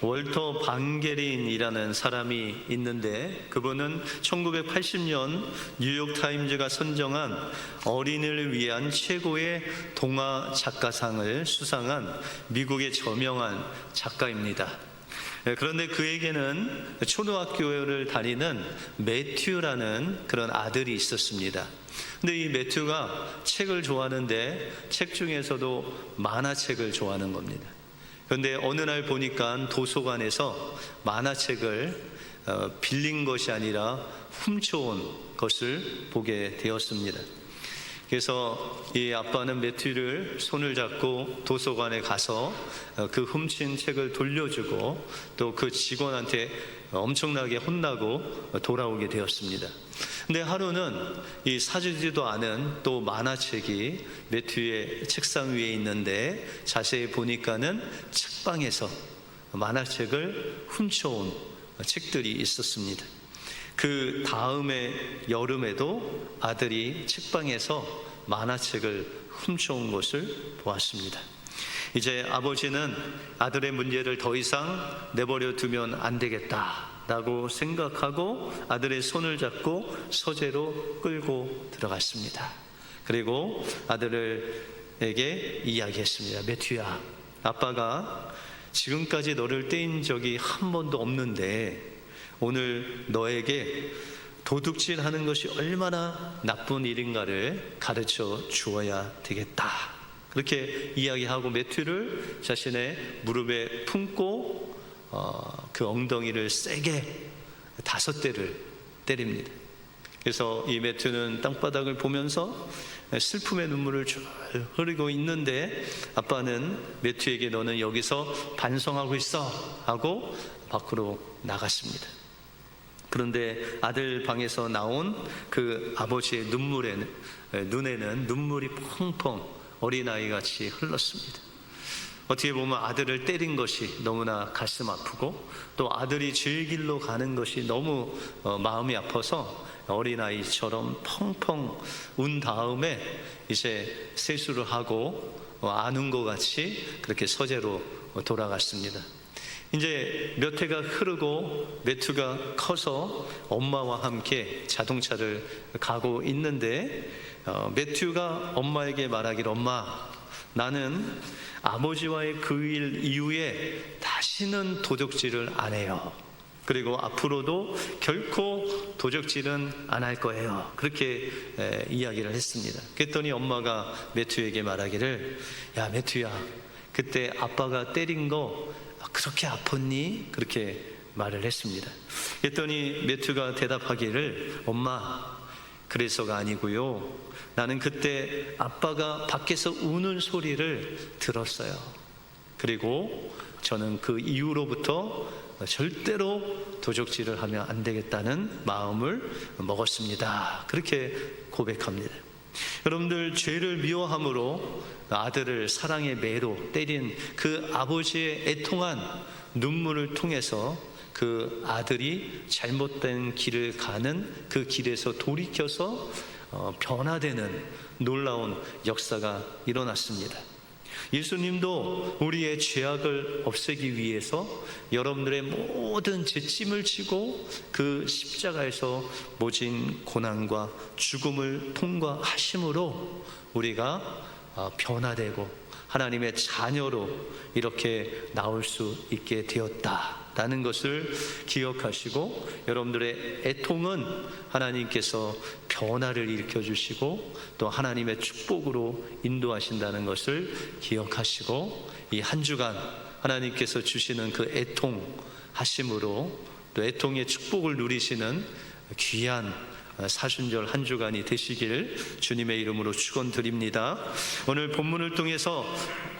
월터 방게린이라는 사람이 있는데, 그분은 1980년 뉴욕타임즈가 선정한 어린이를 위한 최고의 동화 작가상을 수상한 미국의 저명한 작가입니다. 그런데 그에게는 초등학교를 다니는 매튜라는 그런 아들이 있었습니다. 근데 이 매튜가 책을 좋아하는데 책 중에서도 만화책을 좋아하는 겁니다. 그런데 어느 날 보니까 도서관에서 만화책을 빌린 것이 아니라 훔쳐온 것을 보게 되었습니다. 그래서 이 아빠는 매튜를 손을 잡고 도서관에 가서 그 훔친 책을 돌려주고 또 그 직원한테 엄청나게 혼나고 돌아오게 되었습니다. 근데 하루는 이 사주지도 않은 또 만화책이 매튜의 책상 위에 있는데, 자세히 보니까는 책방에서 만화책을 훔쳐온 책들이 있었습니다. 그 다음에 여름에도 아들이 책방에서 만화책을 훔쳐온 것을 보았습니다. 이제 아버지는 아들의 문제를 더 이상 내버려 두면 안 되겠다라고 생각하고 아들의 손을 잡고 서재로 끌고 들어갔습니다. 그리고 아들에게 이야기했습니다. 매튜야, 아빠가 지금까지 너를 떼인 적이 한 번도 없는데 오늘 너에게 도둑질 하는 것이 얼마나 나쁜 일인가를 가르쳐 주어야 되겠다. 그렇게 이야기하고 매튜를 자신의 무릎에 품고 그 엉덩이를 세게 5대를 때립니다. 그래서 이 매튜는 땅바닥을 보면서 슬픔의 눈물을 쭉 흐르고 있는데, 아빠는 매튜에게 너는 여기서 반성하고 있어 하고 밖으로 나갔습니다. 그런데 아들 방에서 나온 그 아버지의 눈에는 눈물이 펑펑 어린아이같이 흘렀습니다. 어떻게 보면 아들을 때린 것이 너무나 가슴 아프고 또 아들이 질 길로 가는 것이 너무 마음이 아파서 어린아이처럼 펑펑 운 다음에 이제 세수를 하고 안 운 것 같이 그렇게 서재로 돌아갔습니다. 이제 몇 해가 흐르고 매튜가 커서 엄마와 함께 자동차를 가고 있는데 매튜가 엄마에게 말하기를, 엄마, 나는 아버지와의 그 일 이후에 다시는 도둑질을 안 해요. 그리고 앞으로도 결코 도둑질은 안 할 거예요. 그렇게 이야기를 했습니다. 그랬더니 엄마가 매튜에게 말하기를, 야 매튜야, 그때 아빠가 때린 거 그렇게 아팠니? 그렇게 말을 했습니다. 그랬더니 매튜가 대답하기를, 엄마, 그래서가 아니고요, 나는 그때 아빠가 밖에서 우는 소리를 들었어요. 그리고 저는 그 이후로부터 절대로 도적질을 하면 안 되겠다는 마음을 먹었습니다. 그렇게 고백합니다. 여러분들, 죄를 미워함으로 아들을 사랑의 매로 때린 그 아버지의 애통한 눈물을 통해서 그 아들이 잘못된 길을 가는 그 길에서 돌이켜서 변화되는 놀라운 역사가 일어났습니다. 예수님도 우리의 죄악을 없애기 위해서 여러분들의 모든 죄짐을 지고 그 십자가에서 모진 고난과 죽음을 통과하심으로 우리가 변화되고 하나님의 자녀로 이렇게 나올 수 있게 되었다라는 것을 기억하시고, 여러분들의 애통은 하나님께서 변화를 일으켜 주시고 또 하나님의 축복으로 인도하신다는 것을 기억하시고, 이 한 주간 하나님께서 주시는 그 애통하심으로 또 애통의 축복을 누리시는 귀한 사순절 한 주간이 되시길 주님의 이름으로 축원드립니다. 오늘 본문을 통해서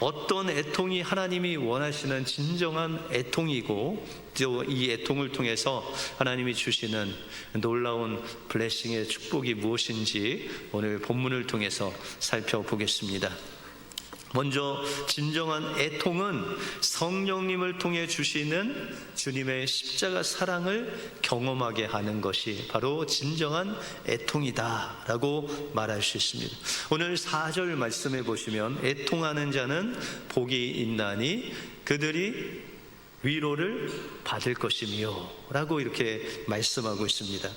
어떤 애통이 하나님이 원하시는 진정한 애통이고 또 이 애통을 통해서 하나님이 주시는 놀라운 블레싱의 축복이 무엇인지 오늘 본문을 통해서 살펴보겠습니다. 먼저 진정한 애통은 성령님을 통해 주시는 주님의 십자가 사랑을 경험하게 하는 것이 바로 진정한 애통이다 라고 말할 수 있습니다. 오늘 4절 말씀해 보시면, 애통하는 자는 복이 있나니 그들이 위로를 받을 것이며 라고 이렇게 말씀하고 있습니다.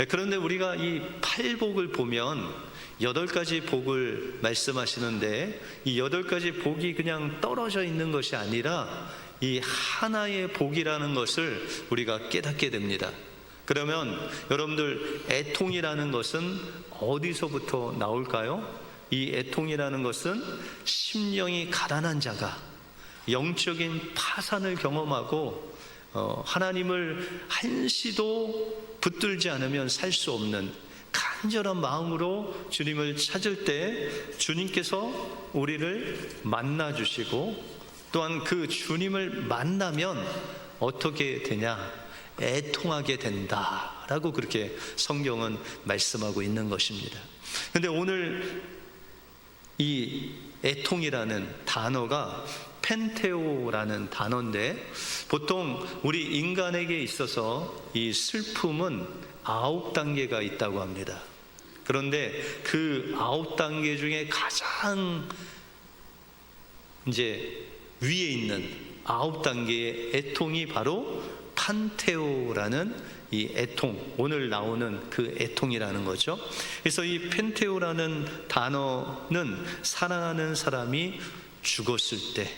그런데 우리가 이 팔복을 보면 8가지 복을 말씀하시는데 이 8가지 복이 그냥 떨어져 있는 것이 아니라 이 하나의 복이라는 것을 우리가 깨닫게 됩니다. 그러면 여러분들, 애통이라는 것은 어디서부터 나올까요? 이 애통이라는 것은 심령이 가난한 자가 영적인 파산을 경험하고 하나님을 한시도 붙들지 않으면 살 수 없는 간절한 마음으로 주님을 찾을 때 주님께서 우리를 만나 주시고, 또한 그 주님을 만나면 어떻게 되냐? 애통하게 된다라고 그렇게 성경은 말씀하고 있는 것입니다. 그런데 오늘 이 애통이라는 단어가 펜테오라는 단어인데, 보통 우리 인간에게 있어서 이 슬픔은 9단계가 있다고 합니다. 그런데 그 9단계 중에 가장 이제 위에 있는 9단계의 애통이 바로 판테오라는 이 애통, 오늘 나오는 그 애통이라는 거죠. 그래서 이 펜테오라는 단어는 사랑하는 사람이 죽었을 때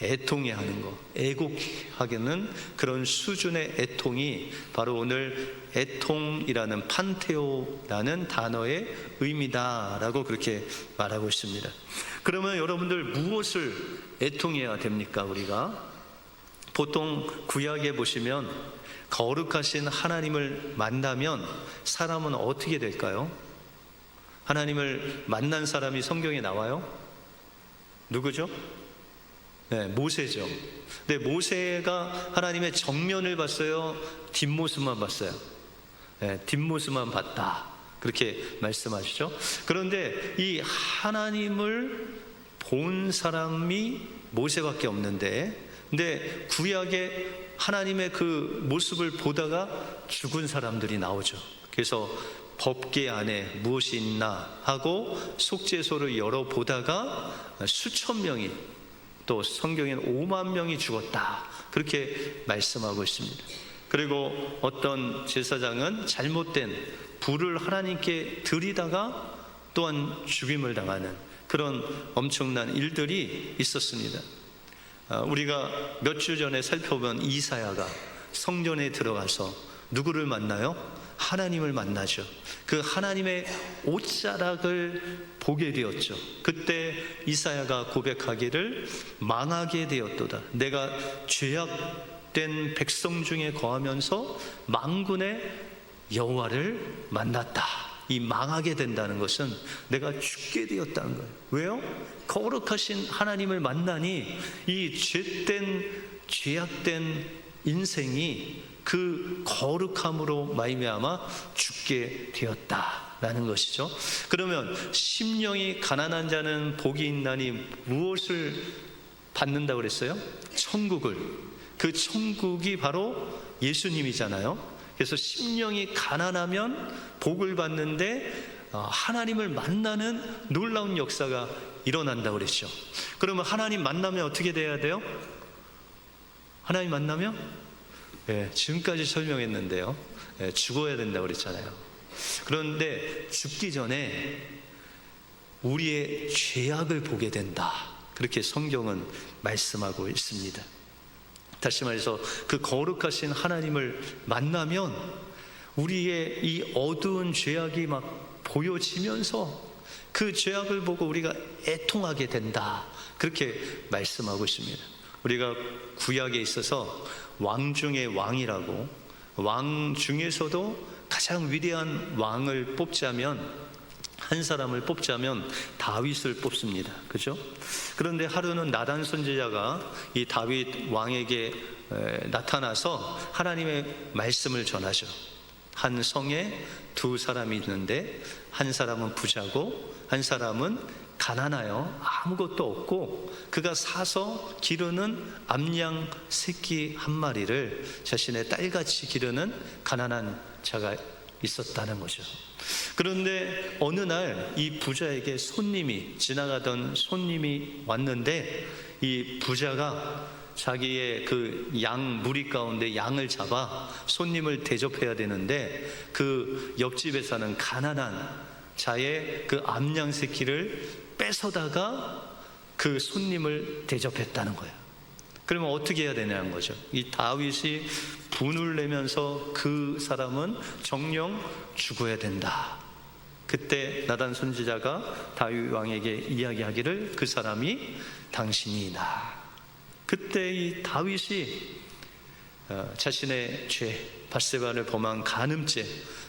애통해 하는 거, 애곡하게는 그런 수준의 애통이 바로 오늘 애통이라는 판테오라는 단어의 의미다라고 그렇게 말하고 있습니다. 그러면 여러분들, 무엇을 애통해야 됩니까? 우리가 보통 구약에 보시면 거룩하신 하나님을 만나면 사람은 어떻게 될까요? 하나님을 만난 사람이 성경에 나와요? 누구죠? 네, 모세죠. 근데 모세가 하나님의 정면을 봤어요? 뒷모습만 봤어요? 네, 뒷모습만 봤다, 그렇게 말씀하시죠. 그런데 이 하나님을 본 사람이 모세밖에 없는데, 근데 구약에 하나님의 그 모습을 보다가 죽은 사람들이 나오죠. 그래서 법궤 안에 무엇이 있나 하고 속죄소를 열어보다가 수천 명이, 또 성경에는 5만 명이 죽었다, 그렇게 말씀하고 있습니다. 그리고 어떤 제사장은 잘못된 불을 하나님께 드리다가 또한 죽임을 당하는 그런 엄청난 일들이 있었습니다. 우리가 몇 주 전에 살펴본 이사야가 성전에 들어가서 누구를 만나요? 하나님을 만나죠. 그 하나님의 옷자락을 보게 되었죠. 그때 이사야가 고백하기를 망하게 되었도다. 내가 죄악된 백성 중에 거하면서 만군의 여호와를 만났다. 이 망하게 된다는 것은 내가 죽게 되었다는 거예요. 왜요? 거룩하신 하나님을 만나니 이 죄악된 인생이 그 거룩함으로 말미암아 죽게 되었다라는 것이죠. 그러면 심령이 가난한 자는 복이 있나니 무엇을 받는다고 그랬어요? 천국을. 그 천국이 바로 예수님이잖아요. 그래서 심령이 가난하면 복을 받는데 하나님을 만나는 놀라운 역사가 일어난다고 그랬죠. 그러면 하나님 만나면 어떻게 돼야 돼요? 하나님 만나면 지금까지 설명했는데요, 죽어야 된다고 그랬잖아요. 그런데 죽기 전에 우리의 죄악을 보게 된다, 그렇게 성경은 말씀하고 있습니다. 다시 말해서 그 거룩하신 하나님을 만나면 우리의 이 어두운 죄악이 막 보여지면서 그 죄악을 보고 우리가 애통하게 된다, 그렇게 말씀하고 있습니다. 우리가 구약에 있어서 왕 중의 왕이라고, 왕 중에서도 가장 위대한 왕을 뽑자면, 한 사람을 뽑자면 다윗을 뽑습니다. 그죠? 그런데 하루는 나단 선지자가 이 다윗 왕에게 나타나서 하나님의 말씀을 전하죠. 한 성에 두 사람이 있는데 한 사람은 부자고 한 사람은 가난하여 아무것도 없고, 그가 사서 기르는 암양 새끼 한 마리를 자신의 딸같이 기르는 가난한 자가 있었다는 거죠. 그런데 어느 날 이 부자에게 지나가던 손님이 왔는데, 이 부자가 자기의 그 양 무리 가운데 양을 잡아 손님을 대접해야 되는데, 그 옆집에 사는 가난한 자의 그 암양 새끼를 뺏어다가 그 손님을 대접했다는 거예요. 그러면 어떻게 해야 되냐는 거죠. 이 다윗이 분을 내면서 그 사람은 정령 죽어야 된다. 그때 나단 선지자가 다윗 왕에게 이야기하기를 그 사람이 당신이다. 그때 이 다윗이 자신의 죄, 밧세바를 범한 간음죄,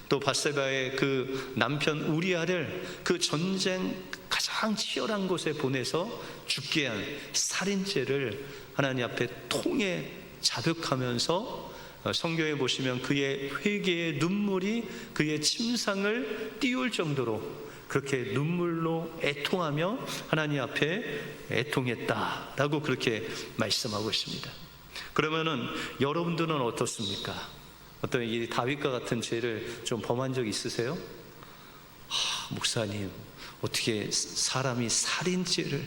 또 밧세바의 그 남편 우리아를 그 전쟁 가장 치열한 곳에 보내서 죽게 한 살인죄를 하나님 앞에 통해 자백하면서, 성경에 보시면 그의 회개의 눈물이 그의 침상을 띄울 정도로 그렇게 눈물로 애통하며 하나님 앞에 애통했다라고 그렇게 말씀하고 있습니다. 그러면은 여러분들은 어떻습니까? 어떤 이 다윗과 같은 죄를 좀 범한 적 있으세요? 목사님, 어떻게 사람이 살인죄를,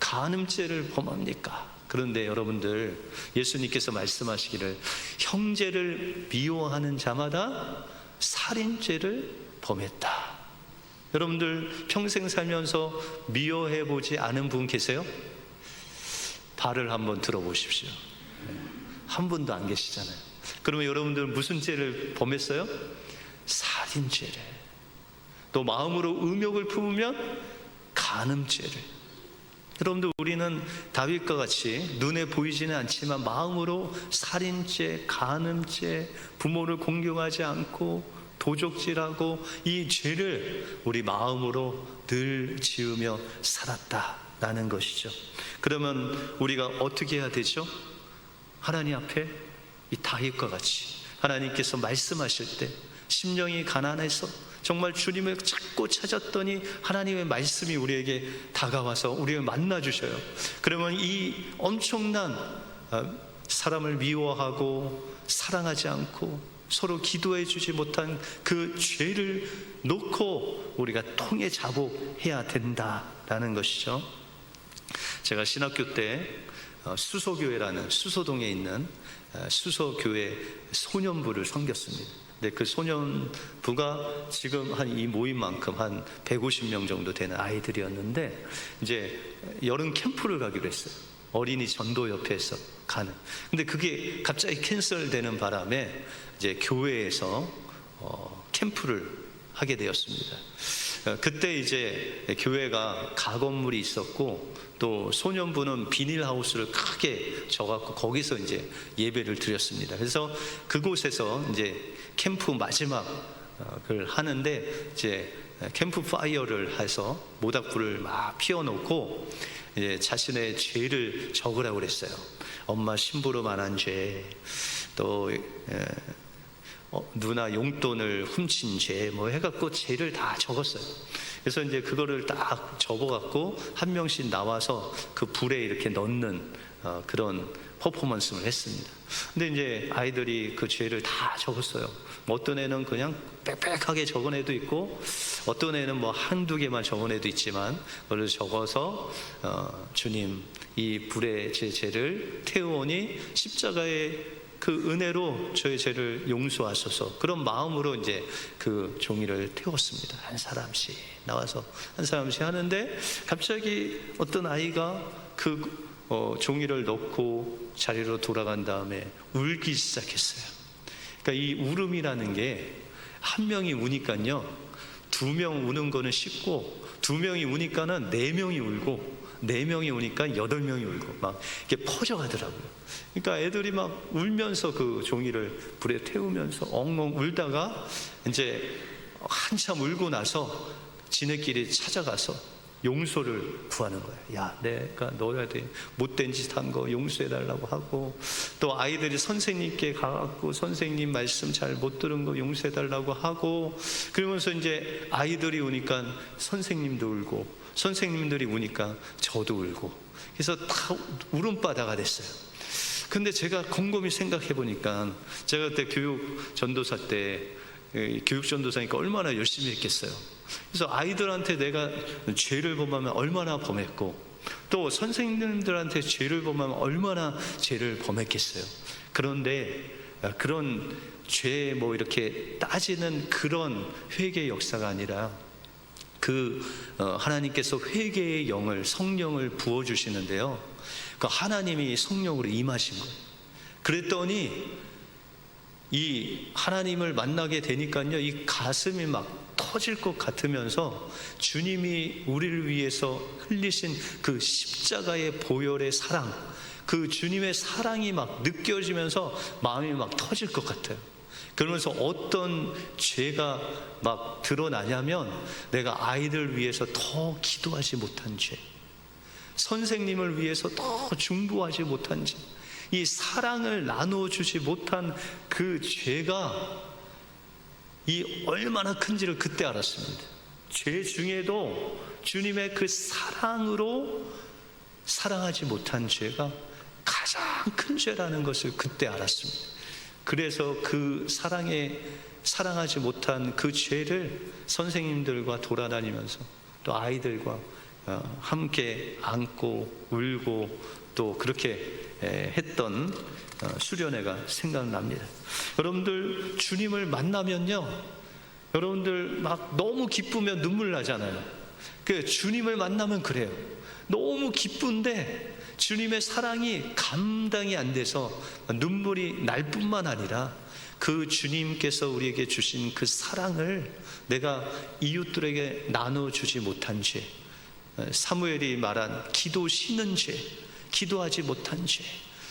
간음죄를 범합니까? 그런데 여러분들, 예수님께서 말씀하시기를 형제를 미워하는 자마다 살인죄를 범했다. 여러분들 평생 살면서 미워해 보지 않은 분 계세요? 발을 한번 들어보십시오. 한 분도 안 계시잖아요. 그러면 여러분들 무슨 죄를 범했어요? 살인죄를. 또 마음으로 음욕을 품으면 간음죄를. 여러분들, 우리는 다윗과 같이 눈에 보이지는 않지만 마음으로 살인죄, 간음죄, 부모를 공경하지 않고 도적질하고 이 죄를 우리 마음으로 늘 지으며 살았다라는 것이죠. 그러면 우리가 어떻게 해야 되죠? 하나님 앞에 이 다윗과 같이 하나님께서 말씀하실 때 심령이 가난해서 정말 주님을 찾고 찾았더니 하나님의 말씀이 우리에게 다가와서 우리를 만나주셔요. 그러면 이 엄청난 사람을 미워하고 사랑하지 않고 서로 기도해 주지 못한 그 죄를 놓고 우리가 통해 자복해야 된다라는 것이죠. 제가 신학교 때 수소교회라는 수소동에 있는 수소교회 소년부를 섬겼습니다. 근데 그 소년부가 지금 한 이 모임만큼 한 150명 정도 되는 아이들이었는데, 이제 여름 캠프를 가기로 했어요. 어린이 전도협회에서 가는. 근데 그게 갑자기 캔슬되는 바람에 이제 교회에서 캠프를 하게 되었습니다. 그때 이제 교회가 가건물이 있었고, 또 소년부는 비닐하우스를 크게 져갖고 거기서 이제 예배를 드렸습니다. 그래서 그곳에서 이제 캠프 마지막을 하는데, 이제 캠프 파이어를 해서 모닥불을 막 피워놓고 이제 자신의 죄를 적으라고 그랬어요. 엄마 심부름 안 한 죄, 또 누나 용돈을 훔친 죄, 뭐 해갖고 죄를 다 적었어요. 그래서 이제 그거를 딱 적어갖고 한 명씩 나와서 그 불에 이렇게 넣는 그런 퍼포먼스를 했습니다. 근데 이제 아이들이 그 죄를 다 적었어요. 어떤 애는 그냥 빽빽하게 적은 애도 있고, 어떤 애는 뭐 한두 개만 적은 애도 있지만, 그걸 적어서 주님, 이 불에 제 죄를 태우오니 십자가의 그 은혜로 저의 죄를 용서하소서. 그런 마음으로 이제 그 종이를 태웠습니다. 한 사람씩 나와서 한 사람씩 하는데, 갑자기 어떤 아이가 그 종이를 넣고 자리로 돌아간 다음에 울기 시작했어요. 그러니까 이 울음이라는 게, 한 명이 우니까요, 두 명 우는 거는 쉽고, 두 명이 우니까는 네 명이 울고, 네 명이 우니까 8명이 울고, 막 이게 퍼져가더라고요. 그러니까 애들이 막 울면서 그 종이를 불에 태우면서 엉엉 울다가 이제 한참 울고 나서 지네끼리 찾아가서 용서를 구하는 거예요. 야, 내가 너한테 못된 짓 한 거 용서해달라고 하고, 또 아이들이 선생님께 가갖고 선생님 말씀 잘 못 들은 거 용서해달라고 하고, 그러면서 이제 아이들이 우니까 선생님도 울고, 선생님들이 우니까 저도 울고, 그래서 다 울음바다가 됐어요. 근데 제가 곰곰이 생각해 보니까, 제가 그때 교육 전도사 때 교육전도사니까 얼마나 열심히 했겠어요. 그래서 아이들한테 내가 죄를 범하면 얼마나 범했고, 또 선생님들한테 죄를 범하면 얼마나 죄를 범했겠어요. 그런데 그런 죄 이렇게 따지는 그런 회개 역사가 아니라 하나님께서 회개의 영을, 성령을 부어주시는데요, 그 하나님이 성령으로 임하신 거예요. 그랬더니 이 하나님을 만나게 되니까요, 이 가슴이 막 터질 것 같으면서 주님이 우리를 위해서 흘리신 그 십자가의 보혈의 사랑, 그 주님의 사랑이 막 느껴지면서 마음이 막 터질 것 같아요. 그러면서 어떤 죄가 막 드러나냐면, 내가 아이들 위해서 더 기도하지 못한 죄, 선생님을 위해서 더 중보하지 못한 죄, 이 사랑을 나눠주지 못한 그 죄가 이 얼마나 큰지를 그때 알았습니다. 죄 중에도 주님의 그 사랑으로 사랑하지 못한 죄가 가장 큰 죄라는 것을 그때 알았습니다. 그래서 그 사랑하지 못한 그 죄를 선생님들과 돌아다니면서 또 아이들과 함께 안고 울고 또 그렇게 했던 수련회가 생각납니다. 여러분들 주님을 만나면요, 여러분들 막 너무 기쁘면 눈물 나잖아요. 그 주님을 만나면 그래요. 너무 기쁜데 주님의 사랑이 감당이 안 돼서 눈물이 날 뿐만 아니라, 그 주님께서 우리에게 주신 그 사랑을 내가 이웃들에게 나눠주지 못한 죄, 사무엘이 말한 기도 쉬는 죄, 기도하지 못한 죄,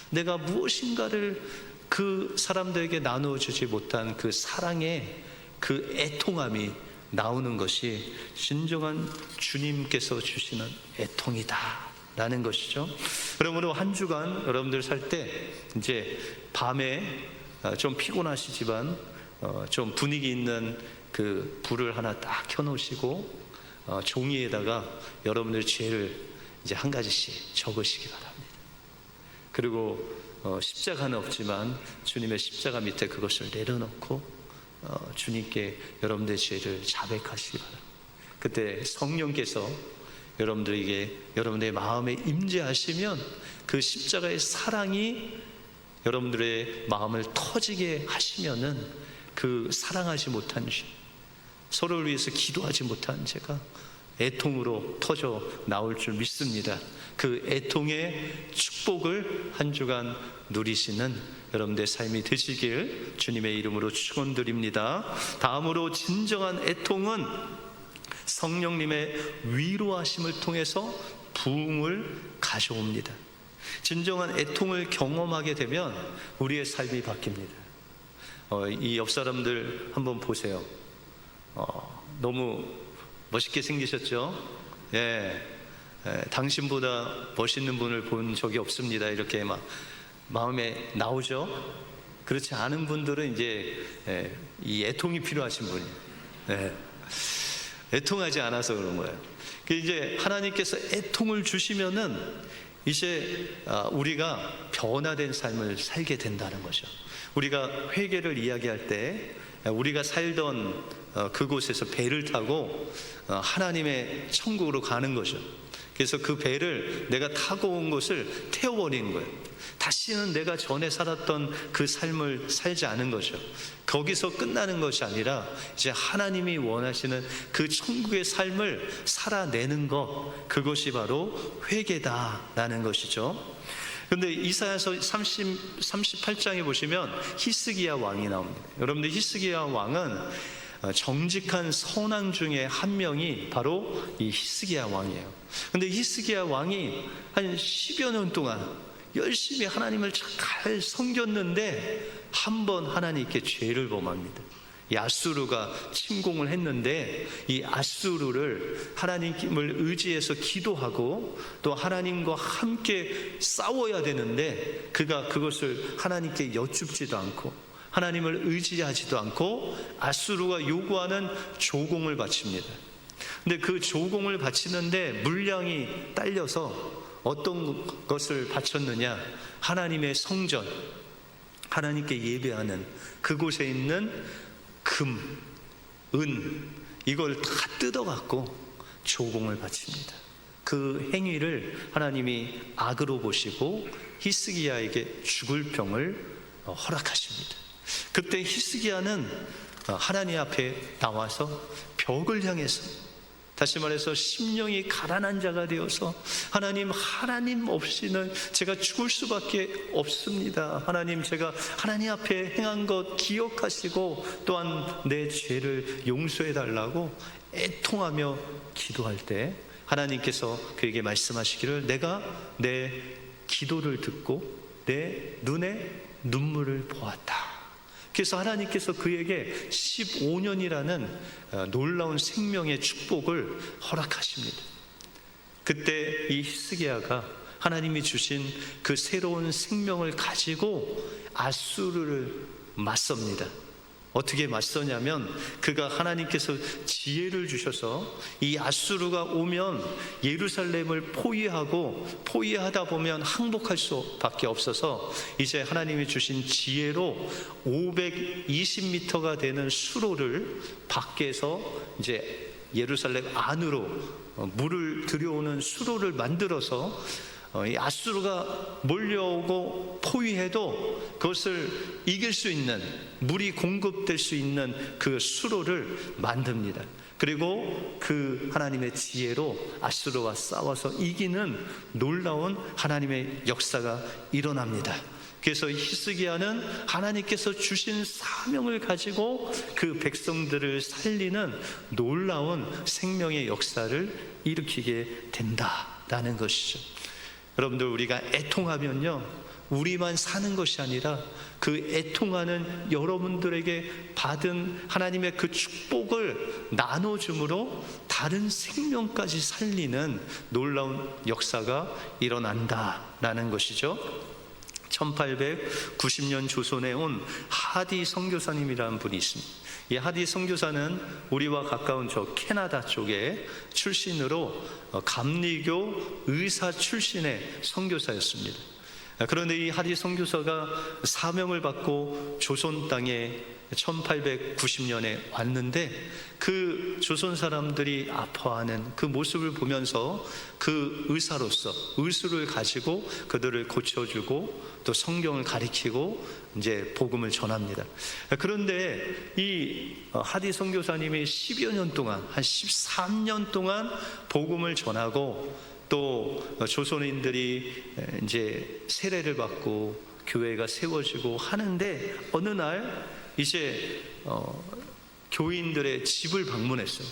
내가 무엇인가를 그 사람들에게 나눠주지 못한 그 사랑의 그 애통함이 나오는 것이 진정한 주님께서 주시는 애통이다 라는 것이죠. 그러므로 한 주간 여러분들 살 때 이제 밤에 좀 피곤하시지만 좀 분위기 있는 그 불을 하나 딱 켜놓으시고 종이에다가 여러분들 죄를 이제 한 가지씩 적으시기 바랍니다. 그리고 십자가는 없지만 주님의 십자가 밑에 그것을 내려놓고 주님께 여러분들의 죄를 자백하시기 바랍니다. 그때 성령께서 여러분들에게 여러분들의 마음에 임재하시면 그 십자가의 사랑이 여러분들의 마음을 터지게 하시면은 그 사랑하지 못한 죄, 서로를 위해서 기도하지 못한 죄가 애통으로 터져 나올 줄 믿습니다. 그 애통의 축복을 한 주간 누리시는 여러분들의 삶이 되시길 주님의 이름으로 축원드립니다. 다음으로 진정한 애통은 성령님의 위로하심을 통해서 부흥을 가져옵니다. 진정한 애통을 경험하게 되면 우리의 삶이 바뀝니다. 이 옆 사람들 한번 보세요. 너무 멋있게 생기셨죠? 당신보다 멋있는 분을 본 적이 없습니다. 이렇게 막 마음에 나오죠? 그렇지 않은 분들은 이제 이 애통이 필요하신 분이에요. 애통하지 않아서 그런 거예요. 이제 하나님께서 애통을 주시면은 이제 우리가 변화된 삶을 살게 된다는 거죠. 우리가 회개를 이야기할 때 우리가 살던 그곳에서 배를 타고 하나님의 천국으로 가는 거죠. 그래서 그 배를 내가 타고 온 것을 태워버리는 거예요. 다시는 내가 전에 살았던 그 삶을 살지 않은 거죠. 거기서 끝나는 것이 아니라 이제 하나님이 원하시는 그 천국의 삶을 살아내는 것, 그것이 바로 회개다라는 것이죠. 그런데 이사야서 38장에 보시면 히스기야 왕이 나옵니다. 여러분들, 히스기야 왕은 정직한 선왕 중에 한 명이 바로 이 히스기야 왕이에요. 근데 히스기야 왕이 한 10여 년 동안 열심히 하나님을 잘 섬겼는데 한 번 하나님께 죄를 범합니다. 이 아수르가 침공을 했는데 이 아수르를 하나님을 의지해서 기도하고 또 하나님과 함께 싸워야 되는데 그가 그것을 하나님께 여쭙지도 않고 하나님을 의지하지도 않고 아수르가 요구하는 조공을 바칩니다. 근데 그 조공을 바치는데 물량이 딸려서 어떤 것을 바쳤느냐, 하나님의 성전, 하나님께 예배하는 그곳에 있는 금, 은 이걸 다 뜯어갖고 조공을 바칩니다. 그 행위를 하나님이 악으로 보시고 히스기야에게 죽을 병을 허락하십니다. 그때 히스기야는 하나님 앞에 나와서 벽을 향해서, 다시 말해서 심령이 가난한 자가 되어서 하나님 없이는 제가 죽을 수밖에 없습니다. 하나님, 제가 하나님 앞에 행한 것 기억하시고 또한 내 죄를 용서해 달라고 애통하며 기도할 때 하나님께서 그에게 말씀하시기를, 내가 내 기도를 듣고 내 눈에 눈물을 보았다. 그래서 하나님께서 그에게 15년이라는 놀라운 생명의 축복을 허락하십니다. 그때 이 히스기야가 하나님이 주신 그 새로운 생명을 가지고 아수르를 맞섭니다. 어떻게 맞서냐면, 그가 하나님께서 지혜를 주셔서 이 아수르가 오면 예루살렘을 포위하다 보면 항복할 수밖에 없어서 이제 하나님이 주신 지혜로 520m가 되는 수로를 밖에서 이제 예루살렘 안으로 물을 들여오는 수로를 만들어서 이 아수르가 몰려오고 포위해도 그것을 이길 수 있는, 물이 공급될 수 있는 그 수로를 만듭니다. 그리고 그 하나님의 지혜로 아수르와 싸워서 이기는 놀라운 하나님의 역사가 일어납니다. 그래서 히스기야는 하나님께서 주신 사명을 가지고 그 백성들을 살리는 놀라운 생명의 역사를 일으키게 된다라는 것이죠. 여러분들, 우리가 애통하면요, 우리만 사는 것이 아니라 그 애통하는 여러분들에게 받은 하나님의 그 축복을 나눠줌으로 다른 생명까지 살리는 놀라운 역사가 일어난다라는 것이죠. 1890년 조선에 온 하디 선교사님이라는 분이 있습니다. 이 하디 선교사는 우리와 가까운 저 캐나다 쪽에 출신으로 감리교 의사 출신의 선교사였습니다. 그런데 이 하디 선교사가 사명을 받고 조선 땅에 1890년에 왔는데, 그 조선 사람들이 아파하는 그 모습을 보면서 그 의사로서 의술을 가지고 그들을 고쳐주고 또 성경을 가리키고 이제 복음을 전합니다. 그런데 이 하디 선교사님이 10여 년 동안, 한 13년 동안 복음을 전하고 또 조선인들이 이제 세례를 받고 교회가 세워지고 하는데, 어느 날 이제 교인들의 집을 방문했어요.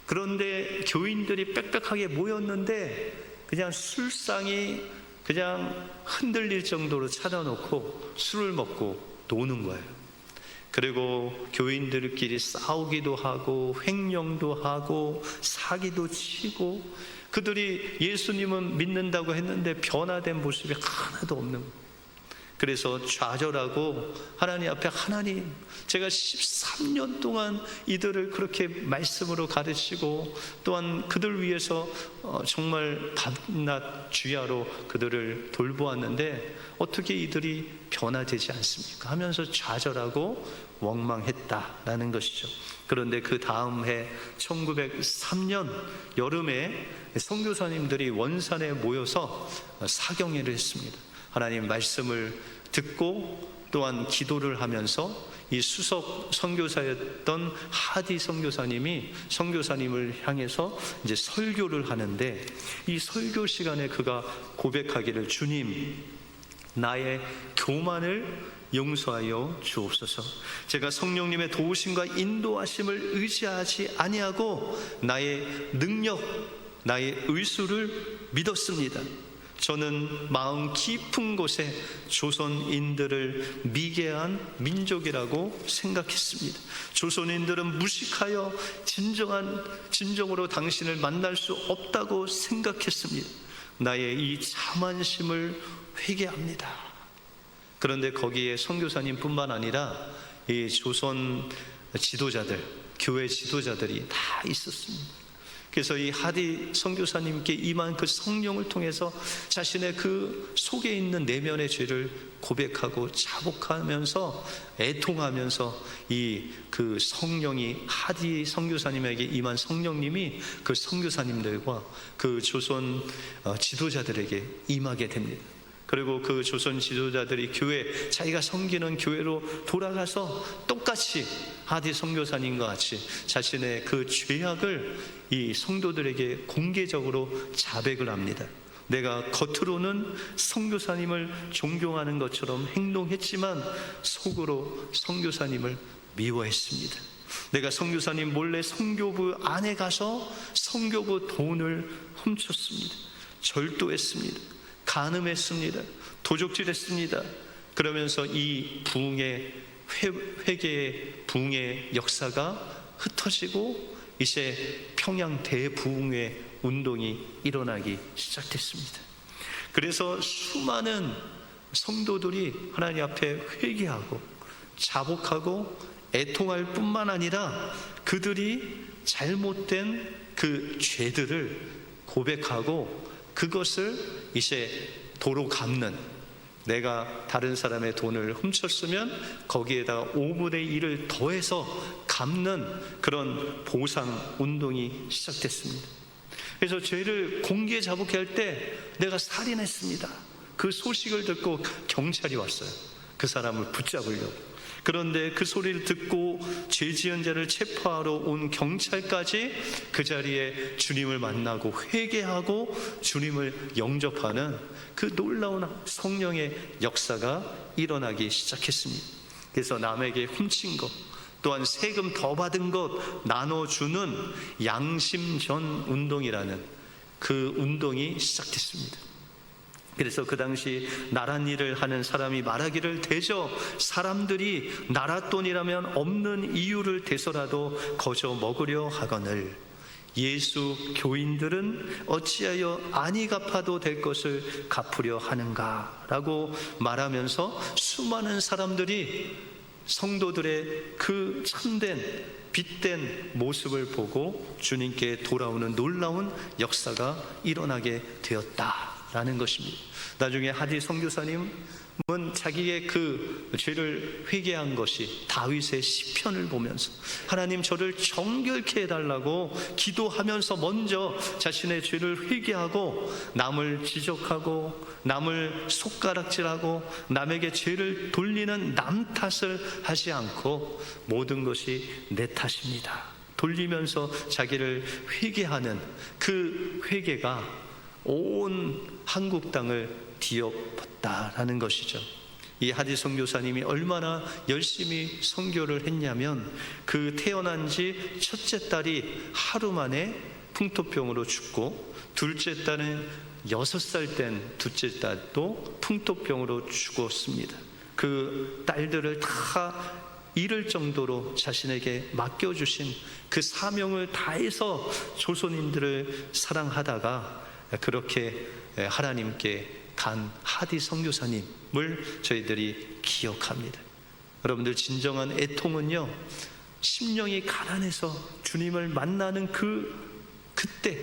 그런데 교인들이 빽빽하게 모였는데 그냥 술상이 그냥 흔들릴 정도로 차려놓고 술을 먹고 노는 거예요. 그리고 교인들끼리 싸우기도 하고 횡령도 하고 사기도 치고, 그들이 예수님은 믿는다고 했는데 변화된 모습이 하나도 없는 거예요. 그래서 좌절하고 하나님 앞에, 하나님, 제가 13년 동안 이들을 그렇게 말씀으로 가르치고 또한 그들 위해서 정말 밤낮 주야로 그들을 돌보았는데 어떻게 이들이 변화되지 않습니까? 하면서 좌절하고 원망했다라는 것이죠. 그런데 그 다음 해 1903년 여름에 선교사님들이 원산에 모여서 사경회를 했습니다. 하나님 말씀을 듣고 또한 기도를 하면서 이 수석 선교사였던 하디 선교사님이 선교사님을 향해서 이제 설교를 하는데, 이 설교 시간에 그가 고백하기를, 주님, 나의 교만을 용서하여 주옵소서. 제가 성령님의 도우심과 인도하심을 의지하지 아니하고 나의 능력, 나의 의술을 믿었습니다. 저는 마음 깊은 곳에 조선인들을 미개한 민족이라고 생각했습니다. 조선인들은 무식하여 진정으로 당신을 만날 수 없다고 생각했습니다. 나의 이 자만심을 회개합니다. 그런데 거기에 선교사님뿐만 아니라 이 조선 지도자들, 교회 지도자들이 다 있었습니다. 그래서 이 하디 선교사님께 임한 그 성령을 통해서 자신의 그 속에 있는 내면의 죄를 고백하고 자복하면서 애통하면서 이 그 성령이 하디 선교사님에게 임한 성령님이 그 선교사님들과 그 조선 지도자들에게 임하게 됩니다. 그리고 그 조선 지도자들이 교회, 자기가 섬기는 교회로 돌아가서 똑같이 하디 선교사님과 같이 자신의 그 죄악을 이 성도들에게 공개적으로 자백을 합니다. 내가 겉으로는 선교사님을 존경하는 것처럼 행동했지만 속으로 선교사님을 미워했습니다. 내가 선교사님 몰래 선교부 안에 가서 선교부 돈을 훔쳤습니다. 절도했습니다. 간음했습니다. 도적질했습니다. 그러면서 이 부흥의 회개의 부흥의 역사가 흩어지고 이제 평양 대부흥회 운동이 일어나기 시작됐습니다. 그래서 수많은 성도들이 하나님 앞에 회개하고 자복하고 애통할 뿐만 아니라 그들이 잘못된 그 죄들을 고백하고 그것을 이제 도로 갚는, 내가 다른 사람의 돈을 훔쳤으면 거기에다가 5분의 1을 더해서 갚는 그런 보상 운동이 시작됐습니다. 그래서 죄를 공개 자복해 할 때 내가 살인했습니다. 그 소식을 듣고 경찰이 왔어요. 그 사람을 붙잡으려고. 그런데 그 소리를 듣고 죄 지은 자를 체포하러 온 경찰까지 그 자리에 주님을 만나고 회개하고 주님을 영접하는 그 놀라운 성령의 역사가 일어나기 시작했습니다. 그래서 남에게 훔친 것, 또한 세금 더 받은 것 나눠주는 양심전 운동이라는 그 운동이 시작됐습니다. 그래서 그 당시 나랏 일을 하는 사람이 말하기를, 대저 사람들이 나랏 돈이라면 없는 이유를 대서라도 거저 먹으려 하거늘 예수 교인들은 어찌하여 안이 갚아도 될 것을 갚으려 하는가 라고 말하면서 수많은 사람들이 성도들의 그 참된 빛된 모습을 보고 주님께 돌아오는 놀라운 역사가 일어나게 되었다라는 것입니다. 나중에 하디 선교사님은 자기의 그 죄를 회개한 것이 다윗의 시편을 보면서 하나님 저를 정결케 해달라고 기도하면서 먼저 자신의 죄를 회개하고 남을 지적하고 남을 손가락질하고 남에게 죄를 돌리는 남 탓을 하지 않고 모든 것이 내 탓입니다 돌리면서 자기를 회개하는 그 회개가 온 한국 땅을 뒤엎었다라는 것이죠. 이 하디 선교사님이 얼마나 열심히 선교를 했냐면 그 태어난 지 첫째 딸이 하루 만에 풍토병으로 죽고 둘째 딸은 6살 된 둘째 딸도 풍토병으로 죽었습니다. 그 딸들을 다 잃을 정도로 자신에게 맡겨주신 그 사명을 다해서 조선인들을 사랑하다가 그렇게 하나님께 간 하디 선교사님을 저희들이 기억합니다. 여러분들 진정한 애통은요, 심령이 가난해서 주님을 만나는 그때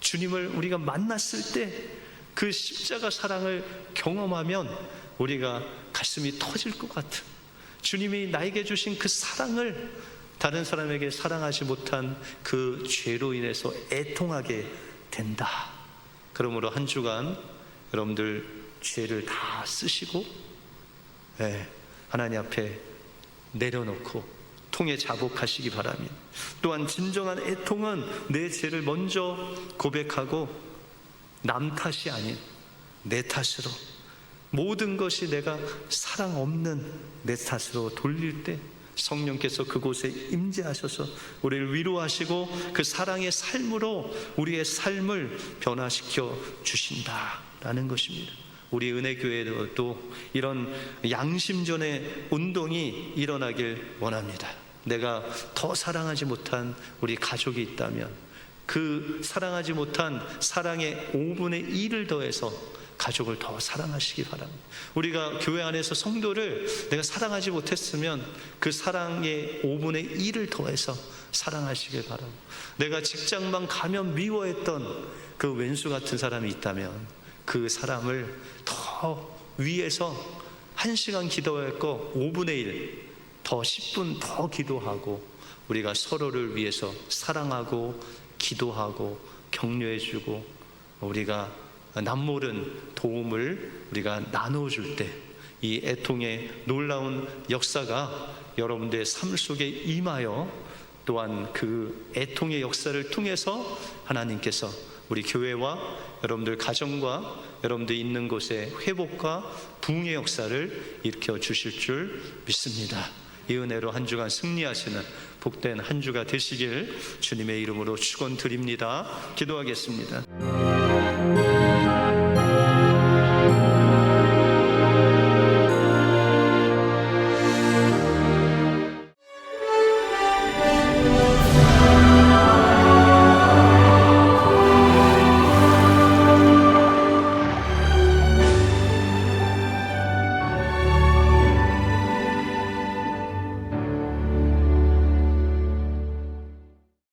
주님을 우리가 만났을 때 그 십자가 사랑을 경험하면 우리가 가슴이 터질 것 같은, 주님이 나에게 주신 그 사랑을 다른 사람에게 사랑하지 못한 그 죄로 인해서 애통하게 된다. 그러므로 한 주간 여러분들 죄를 다 쓰시고 하나님 앞에 내려놓고 통에 자복하시기 바랍니다. 또한 진정한 애통은 내 죄를 먼저 고백하고 남 탓이 아닌 내 탓으로, 모든 것이 내가 사랑 없는 내 탓으로 돌릴 때 성령께서 그곳에 임재하셔서 우리를 위로하시고 그 사랑의 삶으로 우리의 삶을 변화시켜 주신다라는 것입니다. 우리 은혜교회도 이런 양심전의 운동이 일어나길 원합니다. 내가 더 사랑하지 못한 우리 가족이 있다면 그 사랑하지 못한 사랑의 5분의 1을 더해서 가족을 더 사랑하시기 바랍니다. 우리가 교회 안에서 성도를 내가 사랑하지 못했으면 그 사랑의 5분의 1을 더해서 사랑하시길 바랍니다. 내가 직장만 가면 미워했던 그 왼수 같은 사람이 있다면 그 사람을 더 위에서 1시간 기도할 거 5분의 1, 더 10분 더 기도하고 우리가 서로를 위해서 사랑하고 기도하고 격려해주고 우리가 남모른 도움을 우리가 나눠줄 때 이 애통의 놀라운 역사가 여러분들의 삶 속에 임하여 또한 그 애통의 역사를 통해서 하나님께서 우리 교회와 여러분들 가정과 여러분들 있는 곳에 회복과 부흥의 역사를 일으켜 주실 줄 믿습니다. 이 은혜로 한 주간 승리하시는 복된 한 주가 되시길 주님의 이름으로 축원드립니다. 기도하겠습니다.